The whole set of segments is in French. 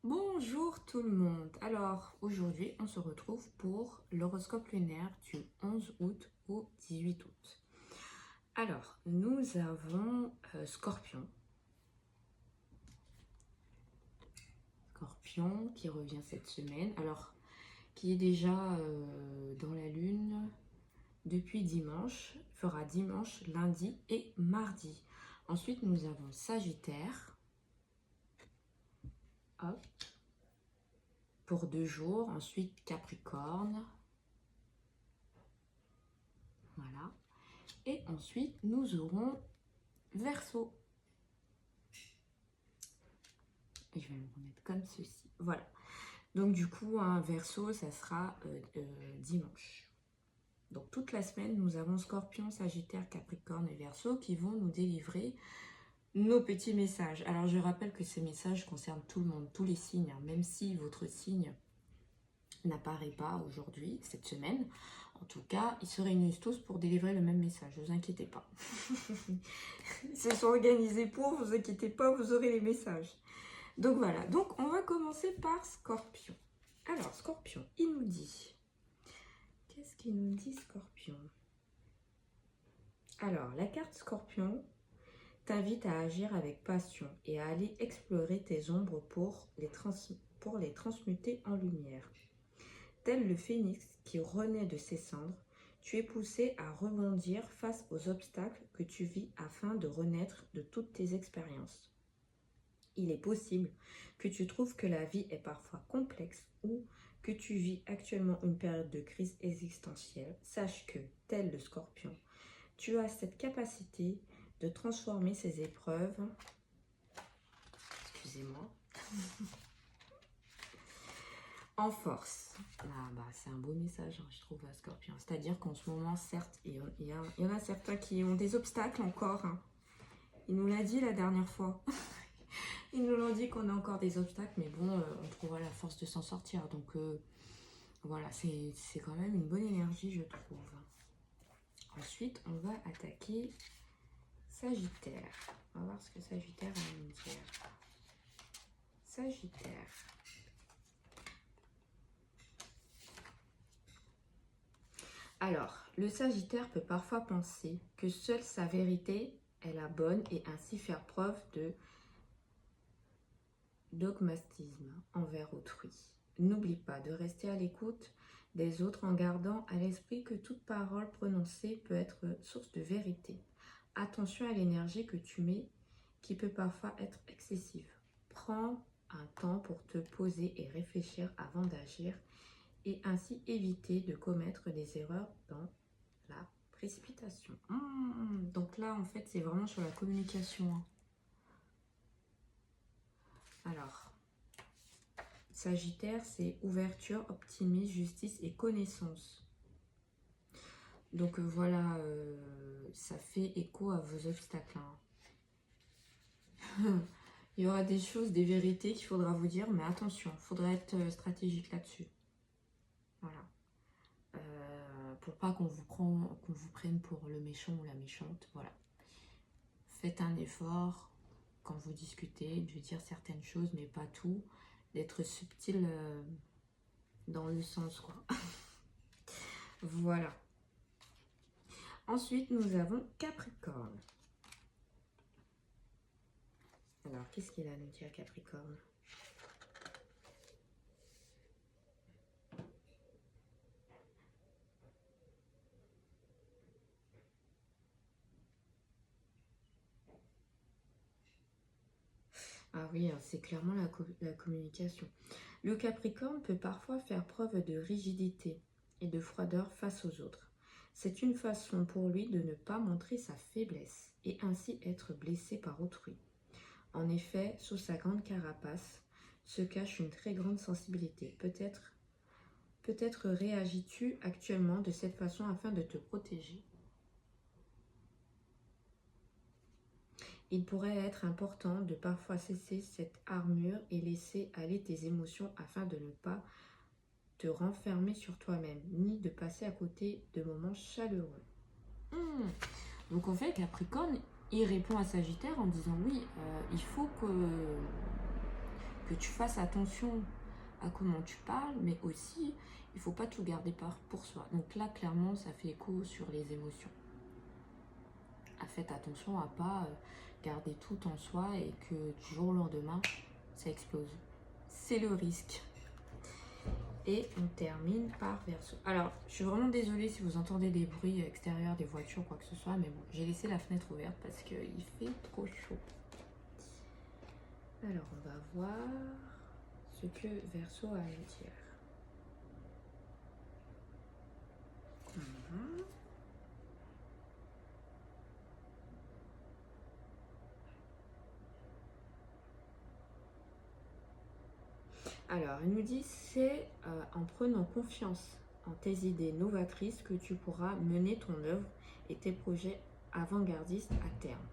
Bonjour tout le monde. Alors aujourd'hui on se retrouve pour l'horoscope lunaire du 11 août au 18 août. Alors nous avons Scorpion. Scorpion qui revient cette semaine. Alors qui est déjà dans la lune depuis dimanche. Il fera dimanche, lundi et mardi. Ensuite nous avons Sagittaire. Hop. Pour 2 jours. Ensuite Capricorne. Voilà. Et ensuite, nous aurons Verseau. Et je vais me remettre comme ceci. Voilà. Donc du coup, un Verseau, ça sera dimanche. Donc toute la semaine, nous avons Scorpion, Sagittaire, Capricorne et Verseau qui vont nous délivrer nos petits messages. Alors je rappelle que ces messages concernent tout le monde, tous les signes, hein, même si votre signe n'apparaît pas aujourd'hui, cette semaine. En tout cas, ils se réunissent tous pour délivrer le même message, ne vous inquiétez pas. Ils se sont organisés pour, vous inquiétez pas, vous aurez les messages. Donc voilà, donc on va commencer par Scorpion. Alors Scorpion, il nous dit... Qu'est-ce qu'il nous dit Scorpion? Alors, la carte Scorpion t'invite à agir avec passion et à aller explorer tes ombres pour les transmuter en lumière. Tel le phénix qui renaît de ses cendres, tu es poussé à rebondir face aux obstacles que tu vis afin de renaître de toutes tes expériences. Il est possible que tu trouves que la vie est parfois complexe ou que tu vis actuellement une période de crise existentielle. Sache que, tel le Scorpion, tu as cette capacité de transformer ces épreuves, excusez-moi, en force. Ah bah, c'est un beau message, hein, je trouve, à Scorpion. C'est-à-dire qu'en ce moment, certes, il y en a certains qui ont des obstacles encore. Hein. Il nous l'a dit la dernière fois. Ils nous l'ont dit qu'on a encore des obstacles, mais bon, on trouvera la force de s'en sortir. Donc voilà, c'est quand même une bonne énergie, je trouve. Ensuite, on va attaquer Sagittaire. On va voir ce que Sagittaire va nous dire. Sagittaire. Alors, le Sagittaire peut parfois penser que seule sa vérité est la bonne et ainsi faire preuve de dogmatisme envers autrui. N'oublie pas de rester à l'écoute des autres en gardant à l'esprit que toute parole prononcée peut être source de vérité. Attention à l'énergie que tu mets qui peut parfois être excessive. Prends un temps pour te poser et réfléchir avant d'agir et ainsi éviter de commettre des erreurs dans la précipitation. Donc là, en fait, c'est vraiment sur la communication. Hein. Alors, Sagittaire, c'est ouverture, optimisme, justice et connaissance. Donc voilà, ça fait écho à vos obstacles. Hein. Il y aura des choses, des vérités qu'il faudra vous dire, mais attention, il faudra être stratégique là-dessus. Voilà. Pour pas qu'on vous prenne pour le méchant ou la méchante. Voilà. Faites un effort quand vous discutez, de dire certaines choses, mais pas tout. D'être subtil dans le sens, quoi. Voilà. Ensuite, nous avons Capricorne. Alors, qu'est-ce qu'il a à nous dire, Capricorne? Ah oui, c'est clairement la communication. Le Capricorne peut parfois faire preuve de rigidité et de froideur face aux autres. C'est une façon pour lui de ne pas montrer sa faiblesse et ainsi être blessé par autrui. En effet, sous sa grande carapace se cache une très grande sensibilité. Peut-être réagis-tu actuellement de cette façon afin de te protéger. Il pourrait être important de parfois cesser cette armure et laisser aller tes émotions afin de ne pas te renfermer sur toi-même, ni de passer à côté de moments chaleureux. Donc en fait, Capricorne, il répond à Sagittaire en disant oui, il faut que que tu fasses attention à comment tu parles, mais aussi, il ne faut pas tout garder pour soi. Donc là, clairement, ça fait écho sur les émotions. Faites attention à ne pas garder tout en soi et que du jour au lendemain, ça explose. C'est le risque. Et on termine par Verseau. Alors, je suis vraiment désolée si vous entendez des bruits extérieurs, des voitures, quoi que ce soit, mais bon, j'ai laissé la fenêtre ouverte parce qu'il fait trop chaud. Alors, on va voir ce que Verseau a à nous dire. Alors, il nous dit c'est en prenant confiance en tes idées novatrices que tu pourras mener ton œuvre et tes projets avant-gardistes à terme.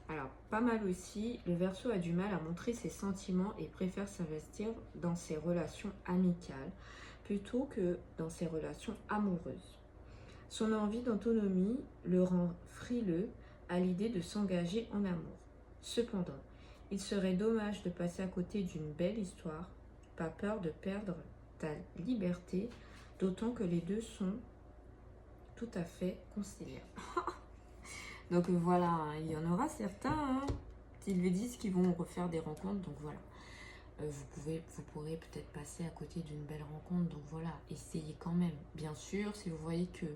Alors, pas mal aussi, le Verseau a du mal à montrer ses sentiments et préfère s'investir dans ses relations amicales plutôt que dans ses relations amoureuses. Son envie d'autonomie le rend frileux à l'idée de s'engager en amour. Cependant, il serait dommage de passer à côté d'une belle histoire, pas peur de perdre ta liberté, d'autant que les deux sont tout à fait conciliables. Donc voilà, il y en aura certains qui lui disent qu'ils vont refaire des rencontres, donc voilà. Vous pourrez peut-être passer à côté d'une belle rencontre, donc voilà, essayez quand même. Bien sûr, si vous voyez que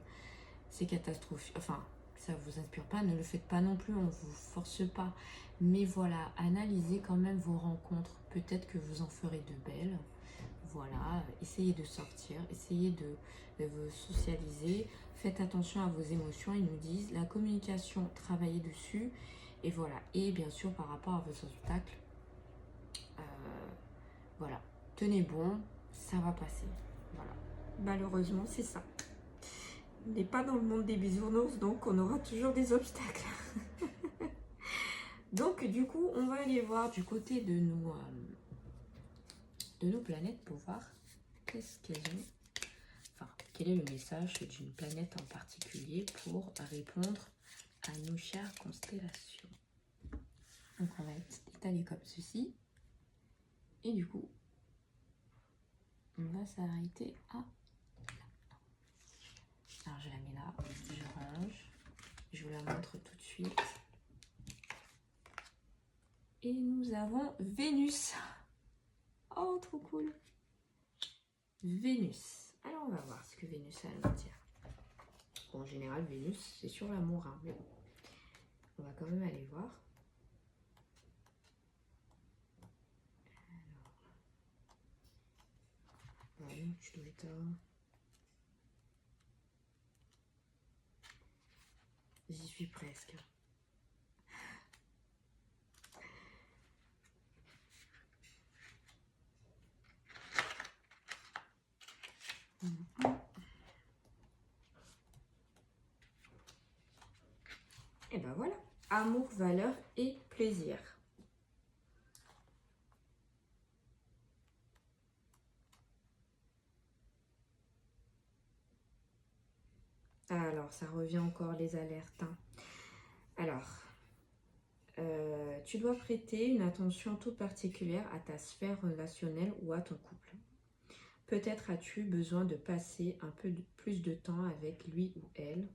c'est catastrophique, enfin, ça ne vous inspire pas, ne le faites pas non plus, on ne vous force pas. Mais voilà, analysez quand même vos rencontres, peut-être que vous en ferez de belles. Voilà, essayez de sortir, essayez de vous socialiser, faites attention à vos émotions, ils nous disent la communication, travaillez dessus, et voilà. Et bien sûr, par rapport à vos obstacles, voilà, tenez bon, ça va passer. Voilà, malheureusement, c'est ça. On n'est pas dans le monde des bisounours, donc on aura toujours des obstacles. Donc, du coup, on va aller voir du côté de nos planètes pour voir qu'est-ce qu'elles ont. Enfin, quel est le message d'une planète en particulier pour répondre à nos chères constellations. Donc, on va être étalé comme ceci. Et du coup, on va s'arrêter à là. Alors, je la mets là, je range. Je vous la montre tout de suite. Et nous avons Vénus. Oh, trop cool. Vénus. Alors, on va voir ce que Vénus a à nous dire. Bon, en général, Vénus, c'est sur l'amour, hein, mais bon. On va quand même aller voir. Alors, tu dois être... J'y suis presque. Et ben voilà, amour, valeur et plaisir. Alors, ça revient encore les alertes. Hein. Alors, tu dois prêter une attention toute particulière à ta sphère relationnelle ou à ton couple. Peut-être as-tu besoin de passer un peu plus de temps avec lui ou elle.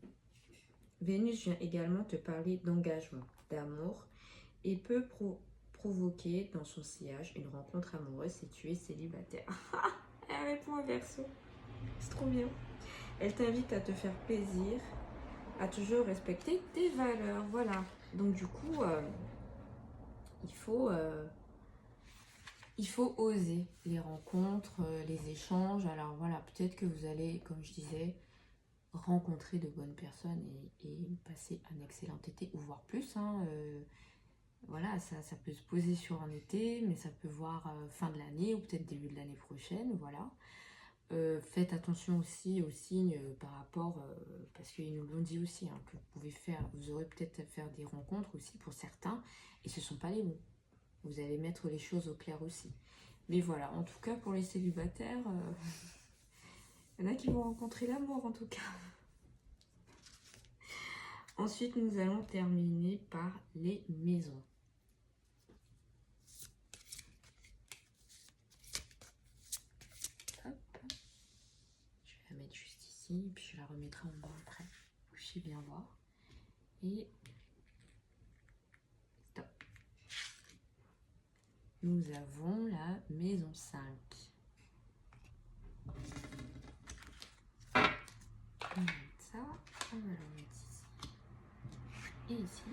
Vénus vient également te parler d'engagement, d'amour et peut provoquer dans son sillage une rencontre amoureuse si tu es célibataire. Elle répond à Verseau. C'est trop bien. Elle t'invite à te faire plaisir, à toujours respecter tes valeurs. Voilà. Donc du coup, il faut oser les rencontres, les échanges. Alors voilà, peut-être que vous allez, comme je disais, rencontrer de bonnes personnes et passer un excellent été, ou voire plus. Hein, voilà, ça peut se poser sur un été, mais ça peut voir fin de l'année ou peut-être début de l'année prochaine. Voilà. Faites attention aussi aux signes par rapport, parce qu'ils nous l'ont dit aussi, hein, que vous aurez peut-être à faire des rencontres aussi pour certains, et ce ne sont pas les bons. Vous allez mettre les choses au clair aussi. Mais voilà, en tout cas pour les célibataires, il y en a qui vont rencontrer l'amour en tout cas. Ensuite, nous allons terminer par les maisons. ici, puis je la remettrai en bas après. Je sais bien voir. Et stop. Nous avons la maison 5. On va mettre ça, on va le mettre ici et ici.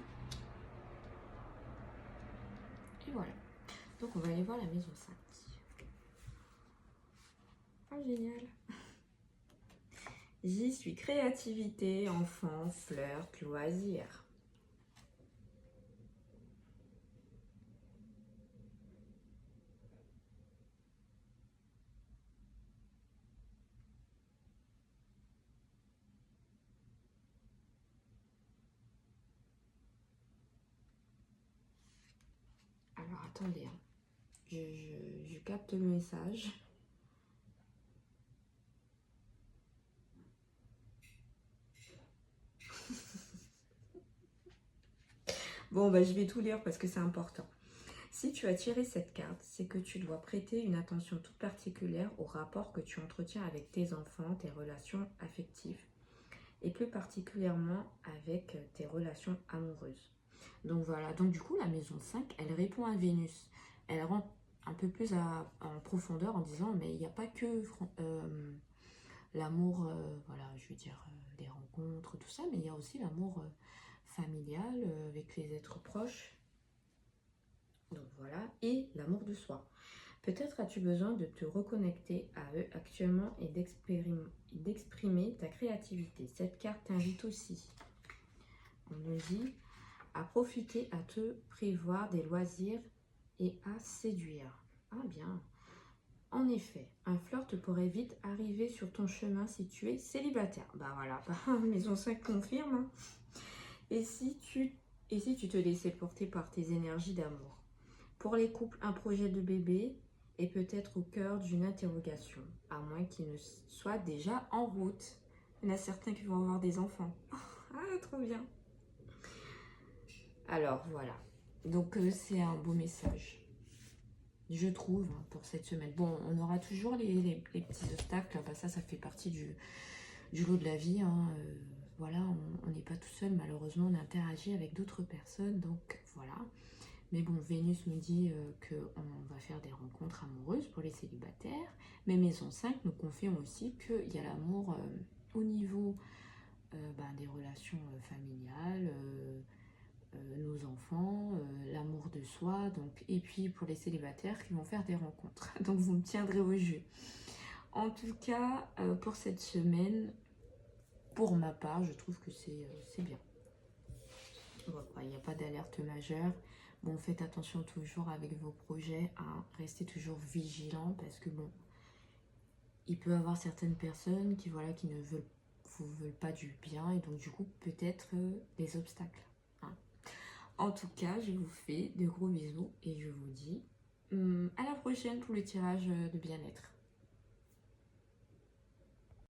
Et voilà. Donc on va aller voir la maison 5. Oh génial. J'y suis créativité, enfant, flirt, loisirs. Alors attendez, hein. Je capte le message. Bon, bah, je vais tout lire parce que c'est important. Si tu as tiré cette carte, c'est que tu dois prêter une attention toute particulière au rapport que tu entretiens avec tes enfants, tes relations affectives, et plus particulièrement avec tes relations amoureuses. Donc voilà, donc du coup la maison 5, elle répond à Vénus. Elle rentre un peu plus en profondeur en disant mais il n'y a pas que l'amour, voilà, je veux dire des rencontres, tout ça, mais il y a aussi l'amour familial avec les êtres proches. Donc voilà, et l'amour de soi. Peut-être as-tu besoin de te reconnecter à eux actuellement et d'exprimer ta créativité. Cette carte t'invite aussi, on nous dit, à profiter, à te prévoir des loisirs et à séduire. Ah bien. En effet, un flirt pourrait vite arriver sur ton chemin si tu es célibataire. Bah voilà, maison 5 confirme. Hein. Et si tu te laissais porter par tes énergies d'amour. Pour les couples, un projet de bébé est peut-être au cœur d'une interrogation, à moins qu'il ne soit déjà en route. Il y en a certains qui vont avoir des enfants. Ah, trop bien. Alors, voilà. Donc, c'est un beau message, je trouve, hein, pour cette semaine. Bon, on aura toujours les petits obstacles. Bah, ça fait partie du lot de la vie. Hein. Voilà, on n'est pas tout seul. Malheureusement, on interagit avec d'autres personnes. Donc, voilà. Mais bon, Vénus me dit qu'on va faire des rencontres amoureuses pour les célibataires. Mais maison 5 nous confirme aussi qu'il y a l'amour au niveau des relations familiales, nos enfants, l'amour de soi. Donc, et puis pour les célibataires qui vont faire des rencontres. Donc vous me tiendrez au jeu. En tout cas, pour cette semaine, pour ma part, je trouve que c'est bien. Il n'y a pas d'alerte majeure. Bon, faites attention toujours avec vos projets à rester toujours vigilant parce que bon, il peut y avoir certaines personnes qui ne vous veulent pas du bien et donc du coup peut-être des obstacles. Hein. En tout cas, je vous fais de gros bisous et je vous dis à la prochaine pour le tirage de bien-être.